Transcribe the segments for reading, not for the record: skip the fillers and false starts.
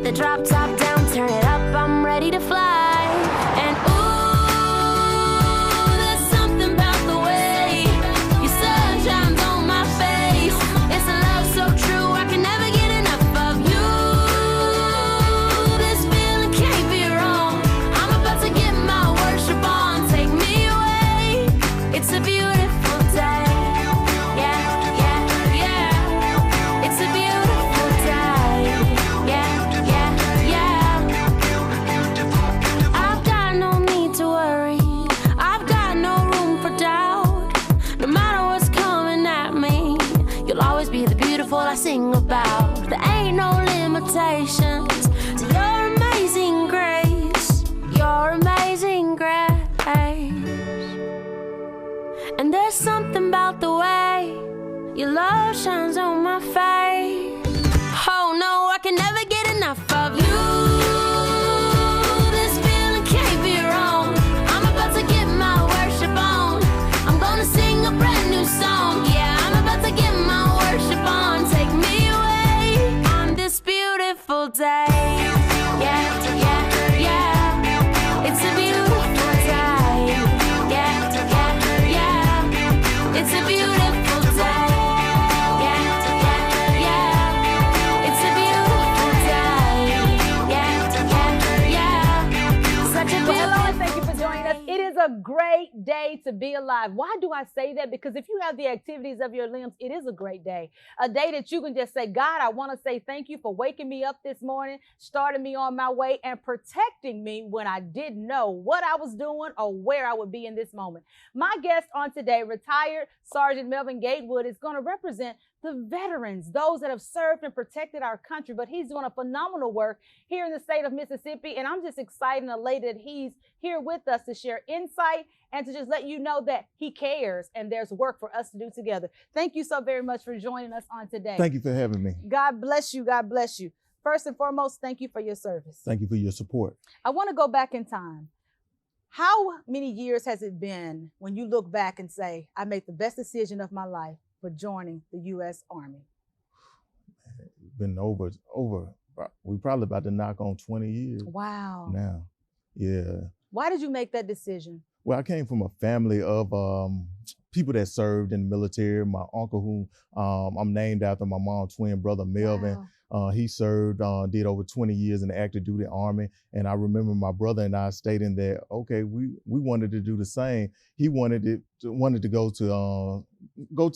the drop top down, turn it up, I'm ready to fly. And ooh, there's something about the way your sun shines on my face. It's a love so true, I can never get enough of you. This feeling can't be wrong. I'm about to get my worship on. Take me away. It's a beautiful day. Yeah, yeah, yeah. It's a beautiful day. Yeah, yeah, yeah. I've got no need to worry. I've got no room for doubt. No matter what's coming at me, you'll always be the beautiful I sing about. There ain't no limitations to your amazing grace. Your amazing grace. And there's something about the way your love shines on my face. Oh no, I can never get enough of you. This feeling can't be wrong. I'm about to get my worship on. I'm gonna sing a brand new song. Yeah, I'm about to get my worship on. Take me away on this beautiful day. Yeah, yeah, yeah. It's a beautiful day. Yeah, yeah, yeah. It's a beautiful day. Yeah, yeah, yeah. It's a beautiful day. Yeah, yeah, yeah. Such a Well, hello and beautiful thank you for joining us. It is a great day to be alive. Why do I say that? Because if you have the activities of your limbs, it is a great day. A day that you can just say, God, I want to say thank you for waking me up this morning, starting me on my way, and protecting me when I didn't know what I was doing or where I would be in this moment. My guest on today, retired Sergeant Melvin Gatewood, is going to represent the veterans, those that have served and protected our country. But he's doing a phenomenal work here in the state of Mississippi. And I'm just excited and elated that he's here with us to share insight and to just let you know that he cares and there's work for us to do together. Thank you so very much for joining us on today. Thank you for having me. God bless you. God bless you. First and foremost, thank you for your service. Thank you for your support. I want to go back in time. How many years has it been when you look back and say, I made the best decision of my life for joining the U.S. Army? It's been over. We probably about to knock on 20 years Wow. now. Yeah. Why did you make that decision? Well, I came from a family of people that served in the military. My uncle, who I'm named after, my mom's twin brother, Melvin. Wow. He served, did over 20 years in the active duty Army. And I remember my brother and I stating that, okay, we wanted to do the same. He wanted to go to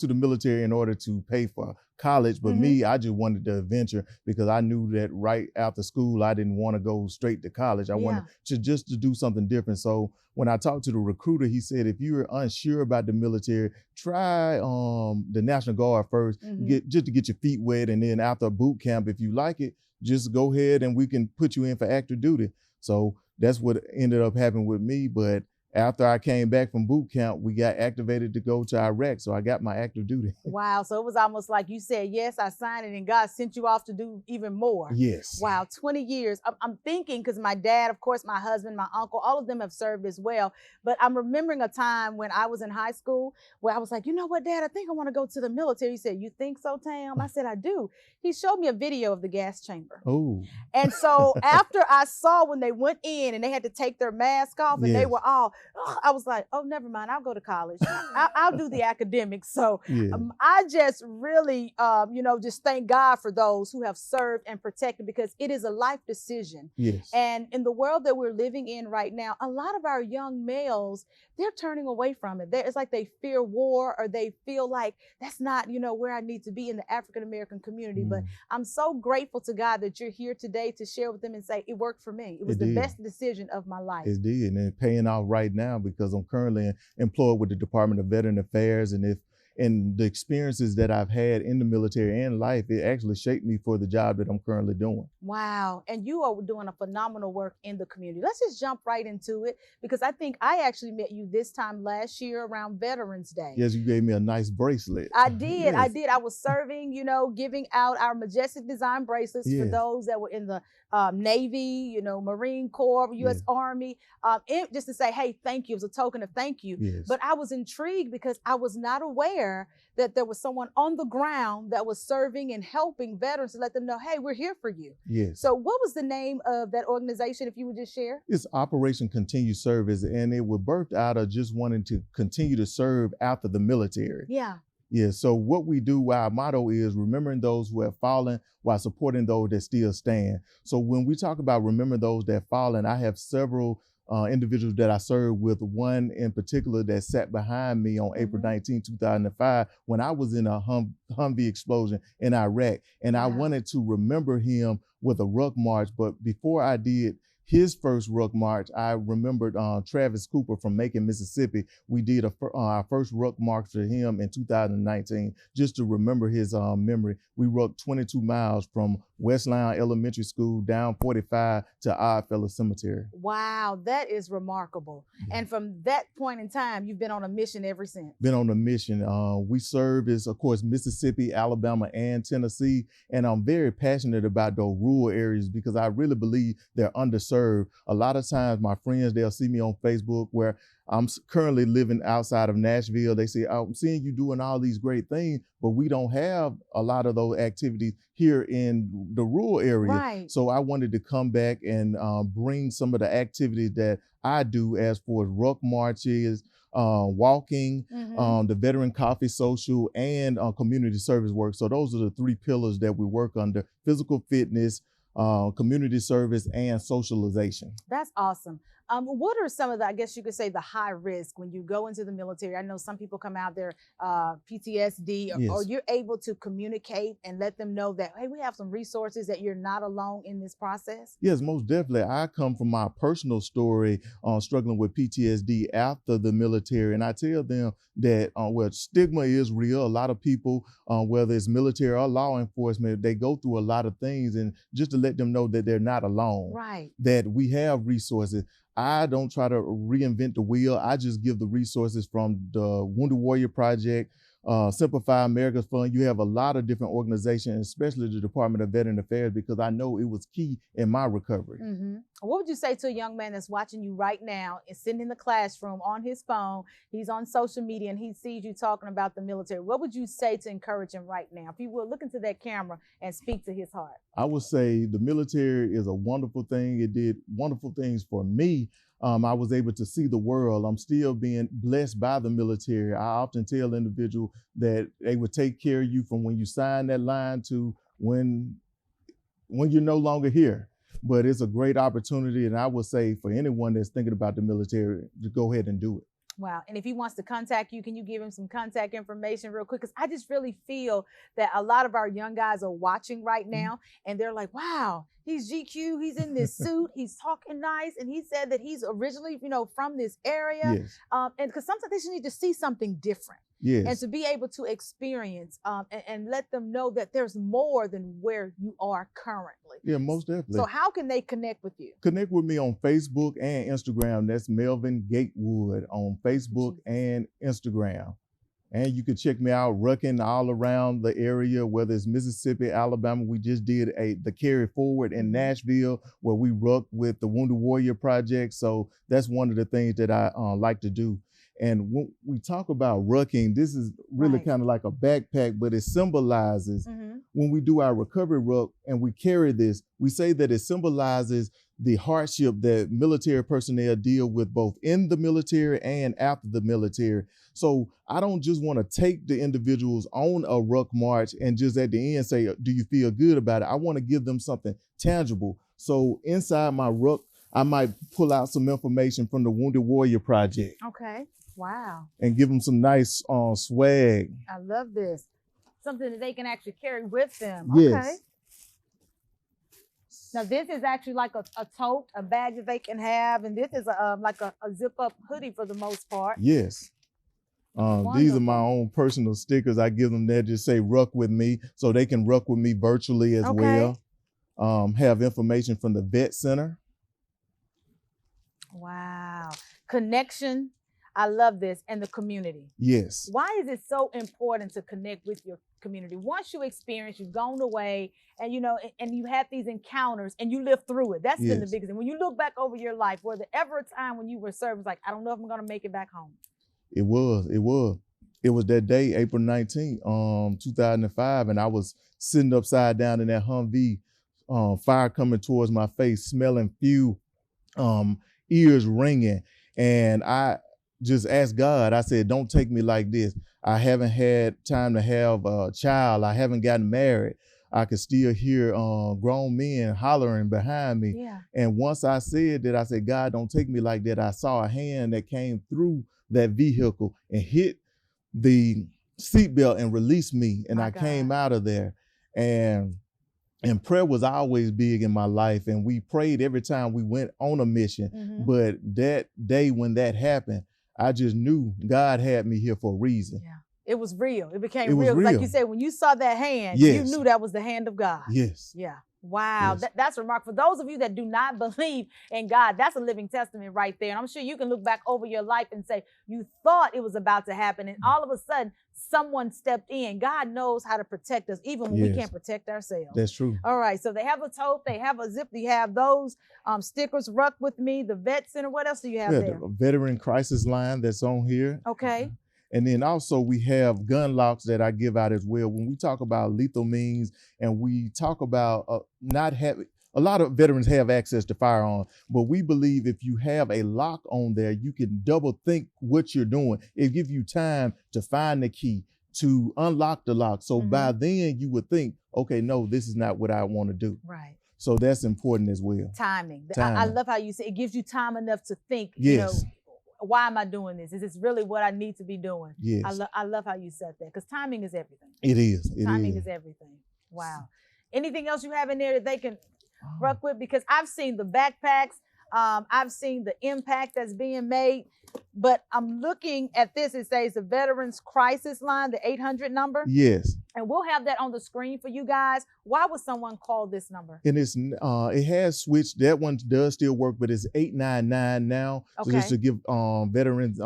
the military in order to pay for college. But me, I just wanted the adventure because I knew that right after school, I didn't want to go straight to college. I wanted to do something different. So when I talked to the recruiter, he said, if you're unsure about the military, try the National Guard first, just to get your feet wet. And then after boot camp, if you like it, just go ahead and we can put you in for active duty. So that's what ended up happening with me. But after I came back from boot camp, we got activated to go to Iraq. So I got my active duty. Wow. So it was almost like you said, yes, I signed it, and God sent you off to do even more. Yes. Wow, 20 years. I'm thinking, because my dad, of course, my husband, my uncle, all of them have served as well. But I'm remembering a time when I was in high school where I was like, you know what, Dad, I think I want to go to the military. He said, you think so, Tam? I said, I do. He showed me a video of the gas chamber. Oh. And so after I saw when they went in and they had to take their mask off and they were all, I was like, oh, never mind. I'll go to college. I'll do the academics. So I just really, just thank God for those who have served and protected, because it is a life decision. Yes. And in the world that we're living in right now, a lot of our young males, they're turning away from it. It's like they fear war, or they feel like that's not, where I need to be in the African-American community. But I'm so grateful to God that you're here today to share with them and say, it worked for me. It was the best decision of my life. It did, and it's paying off right now because I'm currently employed with the Department of Veteran Affairs. And the experiences that I've had in the military and life, it actually shaped me for the job that I'm currently doing. Wow. And you are doing a phenomenal work in the community. Let's just jump right into it, because I think I actually met you this time last year around Veterans Day. Yes, you gave me a nice bracelet. I did. Yes. I did. I was serving, giving out our majestic design bracelets for those that were in the Navy, Marine Corps, U.S. Army, just to say, hey, thank you. It was a token of thank you. Yes. But I was intrigued because I was not aware aware that there was someone on the ground that was serving and helping veterans to let them know, hey, we're here for you. Yes. So what was the name of that organization, if you would just share? It's Operation Continue Service, and it was birthed out of just wanting to continue to serve after the military. Yeah. Yeah, so what we do, our motto is remembering those who have fallen while supporting those that still stand. So when we talk about remembering those that have fallen, I have several individuals that I served with, one in particular that sat behind me on April 19, 2005, when I was in a Humvee explosion in Iraq. And I wanted to remember him with a ruck march, but before I did his first ruck march, I remembered Travis Cooper from Macon, Mississippi. We did our first ruck march for him in 2019, just to remember his memory. We rucked 22 miles from Westline Elementary School down 45 to Oddfellow Cemetery. Wow, that is remarkable. Yeah. And from that point in time, you've been on a mission ever since. Been on a mission. We service, of course, Mississippi, Alabama, and Tennessee. And I'm very passionate about those rural areas because I really believe they're underserved. A lot of times my friends, they'll see me on Facebook where I'm currently living outside of Nashville. They say, I'm seeing you doing all these great things, but we don't have a lot of those activities here in the rural area. Right. So I wanted to come back and bring some of the activities that I do as far as ruck marches, walking, the Veteran Coffee Social, and community service work. So those are the three pillars that we work under: physical fitness, community service, and socialization. That's awesome. What are some of the, I guess you could say, the high risk when you go into the military? I know some people come out there, PTSD, or you're able to communicate and let them know that, hey, we have some resources, that you're not alone in this process? Yes, most definitely. I come from my personal story struggling with PTSD after the military. And I tell them that well, stigma is real. A lot of people, whether it's military or law enforcement, they go through a lot of things. And just to let them know that they're not alone, right? That we have resources. I don't try to reinvent the wheel. I just give the resources from the Wounded Warrior Project, Simplify America's Fund. You have a lot of different organizations, especially the Department of Veteran Affairs, because I know it was key in my recovery. What would you say to a young man that's watching you right now and sitting in the classroom on his phone, he's on social media, and he sees you talking about the military? What would you say to encourage him right now? If you would look into that camera and speak to his heart. I would say the military is a wonderful thing. It did wonderful things for me. I was able to see the world. I'm still being blessed by the military. I often tell individuals that they would take care of you from when you sign that line to when you're no longer here. But it's a great opportunity, and I would say for anyone that's thinking about the military, to go ahead and do it. Wow. And if he wants to contact you, can you give him some contact information real quick? Because I just really feel that a lot of our young guys are watching right now, and they're like, wow, he's GQ, he's in this suit, he's talking nice, and he said that he's originally, from this area. Yes. And because sometimes they just need to see something different. Yes. And to be able to experience and let them know that there's more than where you are currently. Yeah, most definitely. So how can they connect with you? Connect with me on Facebook and Instagram. That's Melvin Gatewood on Facebook and Instagram. And you can check me out rucking all around the area, whether it's Mississippi, Alabama. We just did the Carry Forward in Nashville, where we ruck with the Wounded Warrior Project. So that's one of the things that I like to do. And when we talk about rucking, this is really kind of like a backpack, but it symbolizes when we do our recovery ruck and we carry this, we say that it symbolizes the hardship that military personnel deal with both in the military and after the military. So I don't just want to take the individuals on a ruck march and just at the end say, do you feel good about it? I want to give them something tangible. So inside my ruck, I might pull out some information from the Wounded Warrior Project. Okay. Wow. And give them some nice swag. I love this. Something that they can actually carry with them. Yes. Okay. Now this is actually like a tote, a bag that they can have. And this is like a zip up hoodie for the most part. Yes. These are my own personal stickers. I give them that just say ruck with me, so they can ruck with me virtually as well. Have information from the Vet Center. Wow. Connection. I love this. And the community. Yes. Why is it so important to connect with your community? Once you experience, you've gone away and and you had these encounters and you lived through it. That's been the biggest thing. When you look back over your life, was there ever a time when you were serving, like, I don't know if I'm going to make it back home? It was. It was that day, April 19th, 2005, and I was sitting upside down in that Humvee, fire coming towards my face, smelling fuel, ears ringing. And I just asked God, I said, don't take me like this. I haven't had time to have a child. I haven't gotten married. I could still hear grown men hollering behind me. Yeah. And once I said that, I said, God, don't take me like that. I saw a hand that came through that vehicle and hit the seatbelt and released me. And I came out of there. And prayer was always big in my life. And we prayed every time we went on a mission. Mm-hmm. But that day when that happened, I just knew God had me here for a reason. Yeah. It was real. It became It was real. Like real. you said, when you saw that hand, Yes. you knew that was the hand of God. Yes. Yeah. Wow. Yes. That's remarkable. For those of you that do not believe in God, that's a living testament right there. And I'm sure you can look back over your life and say, you thought it was about to happen. And all of a sudden, someone stepped in. God knows how to protect us, even when we Yes. can't protect ourselves. That's true. All right. So they have a tote. They have a zip. You have those stickers, Ruck With Me, the Vet Center. What else do you have Yeah, there? the veteran crisis line that's on here. Okay. And then also we have gun locks that I give out as well. When we talk about lethal means and we talk about not having, a lot of veterans have access to firearms, but we believe if you have a lock on there, you can double think what you're doing. It gives you time to find the key, to unlock the lock. So by then you would think, okay, no, this is not what I want to do. Right. So that's important as well. Timing. I Timing. love how you say it gives you time enough to think, Yes. you know, why am I doing this? Is this really what I need to be doing? Yes. I love how you said that, because timing is everything. It is. Timing is everything. Wow. Anything else you have in there that they can ruck with? Because I've seen the backpacks. I've seen the impact that's being made. But I'm looking at this. It says the Veterans Crisis Line, the 800 number. Yes. And we'll have that on the screen for you guys. Why would someone call this number? And it's it has switched. That one does still work, but it's 899 now. Okay. So just to give veterans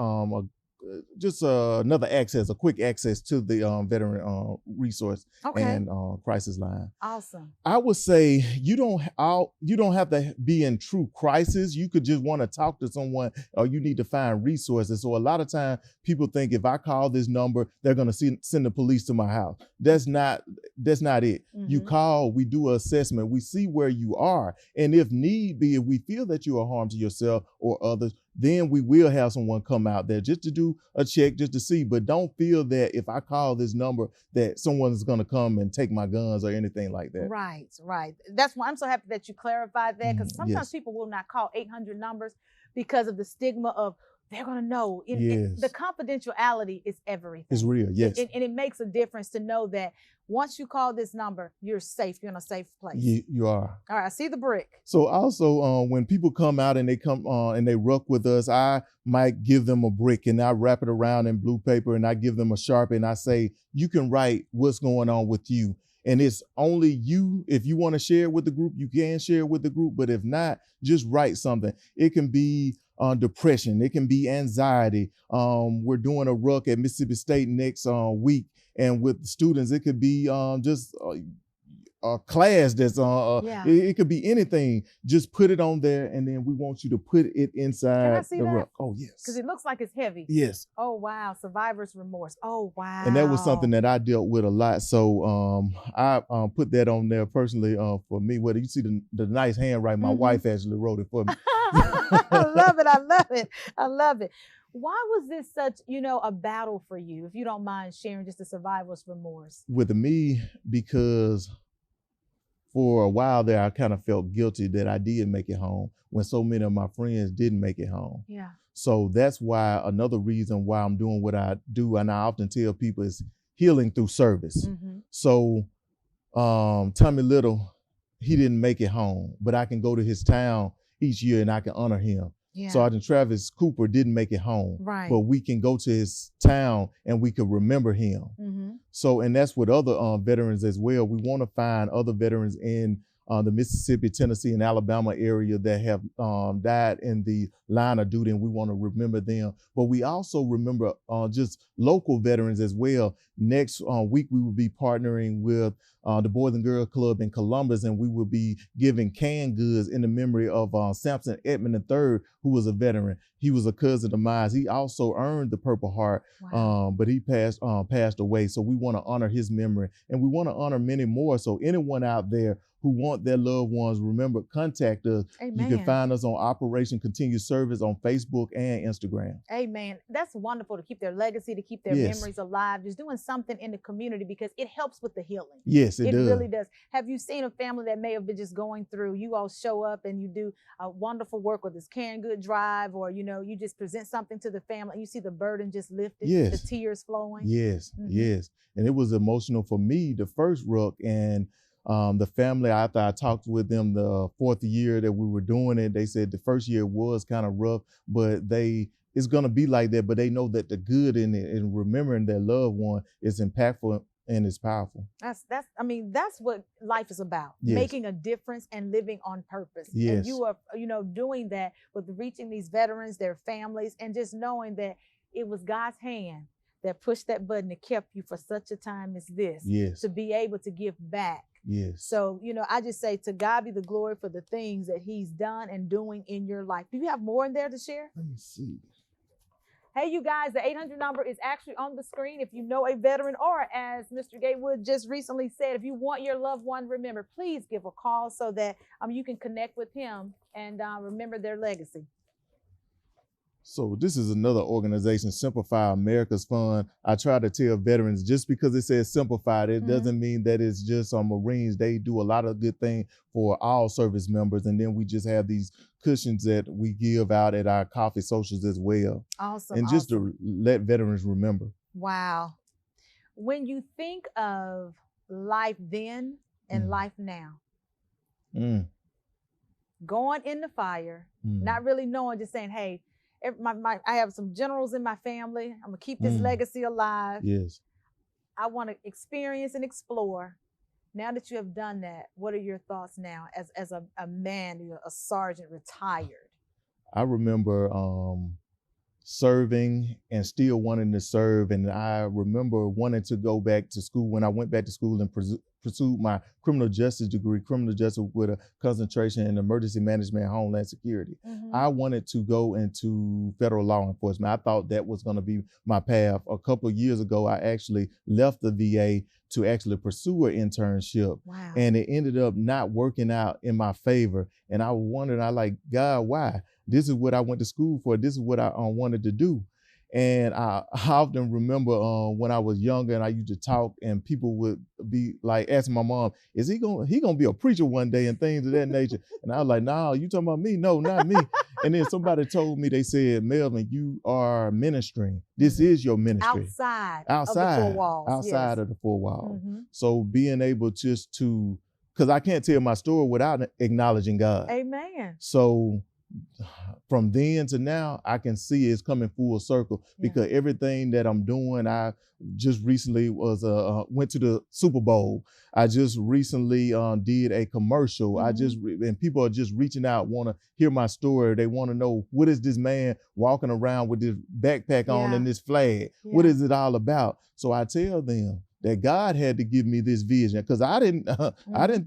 just another access, a quick access to the veteran resource and crisis line. Awesome. I would say you don't have to be in true crisis. You could just want to talk to someone, or you need to find resources. So a lot of times people think if I call this number, they're gonna send the police to my house. That's not it. You call, we do an assessment, we see where you are, and if need be, if we feel that you are harm to yourself or others, then we will have someone come out there just to do a check, just to see. But don't feel that if I call this number that someone's going to come and take my guns or anything like that. Right, right. That's why I'm so happy that you clarified that, because sometimes yes. people will not call 800 numbers because of the stigma of they're going to know. Yes. The confidentiality is everything. It's real, yes. And it makes a difference to know that once you call this number, you're safe. You're in a safe place. You are. All right, I see the brick. So also, when people come out and they come and they ruck with us, I might give them a brick and I wrap it around in blue paper and I give them a Sharpie and I say, you can write what's going on with you. And it's only you. If you want to share it with the group, you can share it with the group. But if not, just write something. It can be depression. It can be anxiety. We're doing a ruck at Mississippi State next week. And with students, it could be just a class that's it could be anything. Just put it on there, and then we want you to put it inside Can I see the that? ruck. Oh, yes. Because it looks like it's heavy. Yes. Oh, wow. Survivor's remorse. Oh, wow. And that was something that I dealt with a lot. So I put that on there personally for me. Whether you see the nice handwriting, my wife actually wrote it for me. I love it. I love it. I love it. Why was this such, a battle for you, if you don't mind sharing just the survivor's remorse? With me, because for a while there, I kind of felt guilty that I did make it home when so many of my friends didn't make it home. Yeah. So that's why another reason why I'm doing what I do, and I often tell people, is healing through service. So Tommy Little, he didn't make it home, but I can go to his town each year and I can honor him. Yeah. Sergeant Travis Cooper didn't make it home, right. but we can go to his town and we can remember him. So, and that's with other veterans as well. We want to find other veterans in the Mississippi, Tennessee, and Alabama area that have died in the line of duty, and we want to remember them. But we also remember just local veterans as well. Next week, we will be partnering with the Boys and Girls Club in Columbus, and we will be giving canned goods in the memory of Samson Edmond III, who was a veteran. he was a cousin of mine. He also earned the Purple Heart, Wow. but he passed away. So we want to honor his memory, and we want to honor many more. So anyone out there who want their loved ones, remember, contact us. You can Amen. find us on Operation Continued Service on Facebook and Instagram. Amen. That's wonderful to keep their legacy, to keep their Yes. memories alive, just doing something in the community because it helps with the healing. Yes, it does. Really does. Have you seen a family that may have been just going through, you all show up and you do a wonderful work with this Caring Good Drive, or, you know, you just present something to the family and you see the burden just lifted, Yes. the tears flowing? Yes, Mhm. yes. And it was emotional for me, the first ruck, and the family, after I talked with them the fourth year that we were doing it, they said the first year was kind of rough, but it's gonna be like that, but they know that the good in it and remembering their loved one is impactful and it's powerful. That's I mean, that's what life is about. Yes. Making a difference and living on purpose. And Yes. you are, you know, doing that with reaching these veterans, their families, and just knowing that it was God's hand that pushed that button that kept you for such a time as this, Yes, to be able to give back. yes. So, you know, I just say to God be the glory for the things that he's done and doing in your life. Do you have more in there to share? Let me see. Hey, you guys, the 800 number is actually on the screen. If you know a veteran, or as Mr. Gatewood just recently said, if you want your loved one, remember, please give a call so that you can connect with him and remember their legacy. So this is another organization, Simplify America's Fund. I try to tell veterans, just because it says simplified, it doesn't mean that it's just on Marines. They do a lot of good things for all service members. And then we just have these cushions that we give out at our coffee socials as well. Awesome. And just awesome. to let veterans remember. Wow. When you think of life then and life now, going in the fire, not really knowing, just saying, hey, I have some generals in my family. I'm gonna keep this legacy alive. Yes. I want to experience and explore. Now that you have done that, what are your thoughts now as a man, a sergeant retired? I remember serving and still wanting to serve. And I remember wanting to go back to school. When I went back to school and pursued my criminal justice degree, criminal justice with a concentration in emergency management and homeland security. I wanted to go into federal law enforcement. I thought that was going to be my path. A couple of years ago, I actually left the VA to actually pursue an internship. Wow. And it ended up not working out in my favor. And I was wondering, God, why? This is what I went to school for. This is what I wanted to do. And I often remember when I was younger and I used to talk and people would be like asking my mom, is he gonna be a preacher one day and things of that nature? And I was like, no, you talking about me? No, not me. And then somebody told me, they said, Melvin, you are ministering. This is your ministry. Outside of the four walls. Outside of the four walls. Mm-hmm. So being able just to, because I can't tell my story without acknowledging God. Amen. So from then to now, I can see it's coming full circle because everything that I'm doing, I just recently went to the Super Bowl. I just recently did a commercial. And people are just reaching out, want to hear my story. They want to know, what is this man walking around with this backpack on and this flag? What is it all about? So I tell them that God had to give me this vision because I didn't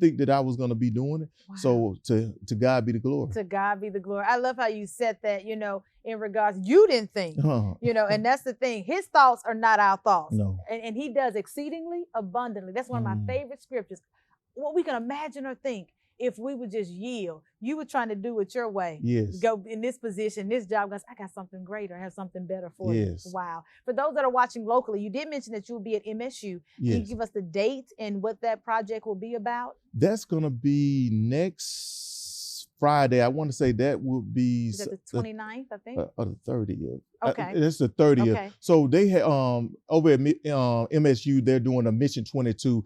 think that I was going to be doing it. Wow. So to God be the glory. To God be the glory. I love how you said that, in regards, you didn't think, and that's the thing. His thoughts are not our thoughts. No. And he does exceedingly abundantly. That's one of my favorite scriptures. What we can imagine or think if we would just yield. You were trying to do it your way. Yes. Go in this position, this job, because I got something greater, I have something better for you. Yes. Wow. For those that are watching locally, you did mention that you will be at MSU. Yes. Can you give us the date and what that project will be about? That's going to be next Friday. I want to say that would be Is that the 29th, I think? or the 30th. Okay. It's the 30th. Okay. So they had over at MSU, they're doing a Mission 22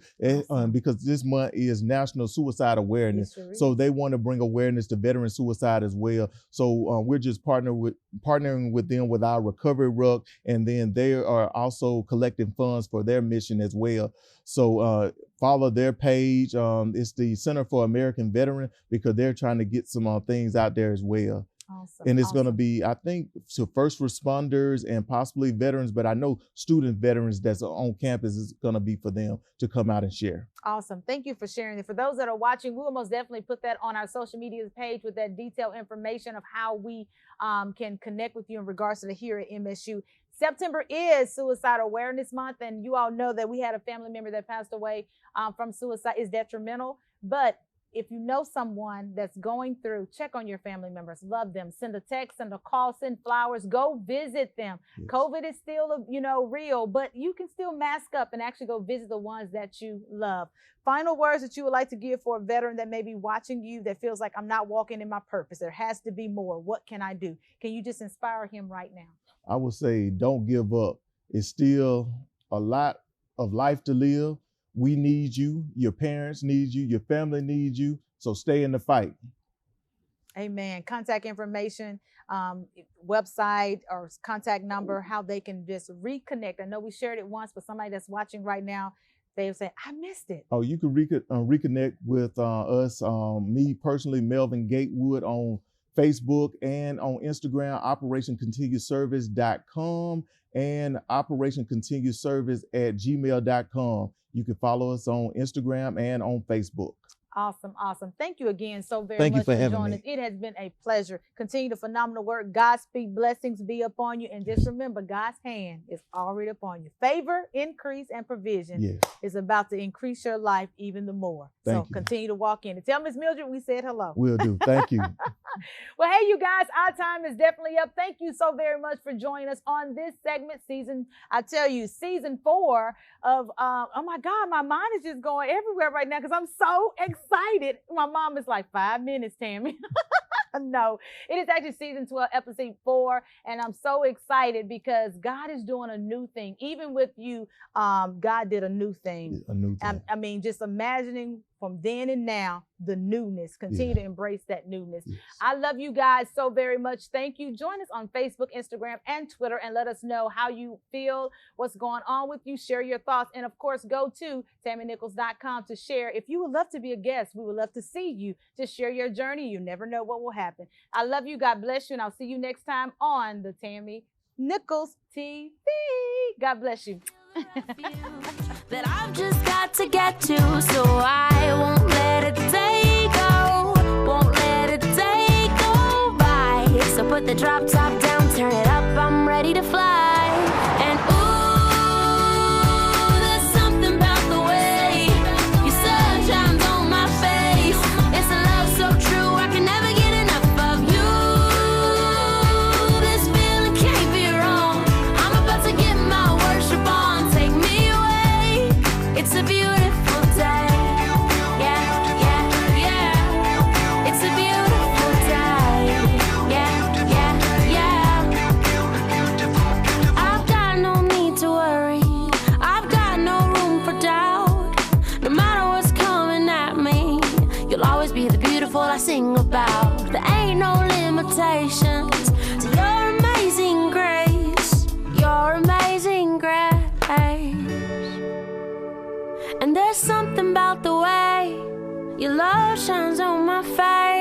because this month is National Suicide Awareness. So they want to bring awareness to veteran suicide as well. So we're just partnering with them with our recovery ruck, and then they are also collecting funds for their mission as well. So follow their page. It's the Center for American Veteran because they're trying to get some things out there as well. Awesome. And it's going to awesome. be, I think, to first responders and possibly veterans, but I know student veterans that's on campus is going to be for them to come out and share. Awesome. Thank you for sharing it. For those that are watching, we will most definitely put that on our social media page with that detailed information of how we can connect with you in regards to the here at MSU. September is Suicide Awareness Month, and you all know that we had a family member that passed away from suicide. Is detrimental, but if you know someone that's going through, check on your family members, love them, send a text, send a call, send flowers, go visit them. Yes. COVID is still, real, but you can still mask up and actually go visit the ones that you love. Final words that you would like to give for a veteran that may be watching you that feels like I'm not walking in my purpose. There has to be more. What can I do? Can you just inspire him right now? I would say don't give up. It's still a lot of life to live. We need you. Your parents need you. Your family needs you. So stay in the fight. Amen. Contact information, website or contact number, how they can just reconnect. I know we shared it once, but somebody that's watching right now, they'll say, I missed it. Oh, you can reconnect with us, me personally, Melvin Gatewood, on Facebook and on Instagram, OperationContinuousService.com and OperationContinuousService@gmail.com. You can follow us on Instagram and on Facebook. Awesome. Awesome. Thank you again so very much for joining us. It has been a pleasure. Continue the phenomenal work. Godspeed, blessings be upon you. And just remember, God's hand is already upon you. Favor, increase, and provision is about to increase your life even the more. So continue to walk in. And tell Ms. Mildred we said hello. Will do. Thank you. Well, hey, you guys, our time is definitely up. Thank you so very much for joining us on this segment, season 4 of, oh my God, my mind is just going everywhere right now because I'm so excited. My mom is like, 5 minutes, Tammie. No, it is actually season 12, episode 4. And I'm so excited because God is doing a new thing. Even with you, God did a new thing. A new thing. I mean, just imagining from then and now, the newness. Continue to embrace that newness. Yes. I love you guys so very much. Thank you. Join us on Facebook, Instagram, and Twitter, and let us know how you feel, what's going on with you. Share your thoughts. And of course, go to TammieNichols.com to share. If you would love to be a guest, we would love to see you. Just share your journey. You never know what will happen. I love you. God bless you. And I'll see you next time on the Tammie Nichols TV. God bless you. That I've just got to get to, so I won't let it go, won't let it go by. So put the drop top down, turn it up, I'm ready to fly. And ooh, there's something about the way your sun shines on my face. It's a love so true, I can never get enough of you. This feeling can't be wrong. I'm about to get my worship on. Take me away. It's a beautiful day. Yeah, yeah, yeah. It's a beautiful day. Yeah, yeah, yeah. I've got no need to worry. I've got no room for doubt. No matter what's coming at me, you'll always be the beautiful I sing about. There ain't no limitations to your amazing grace. Your amazing grace. And there's something about the way your love shines on my face.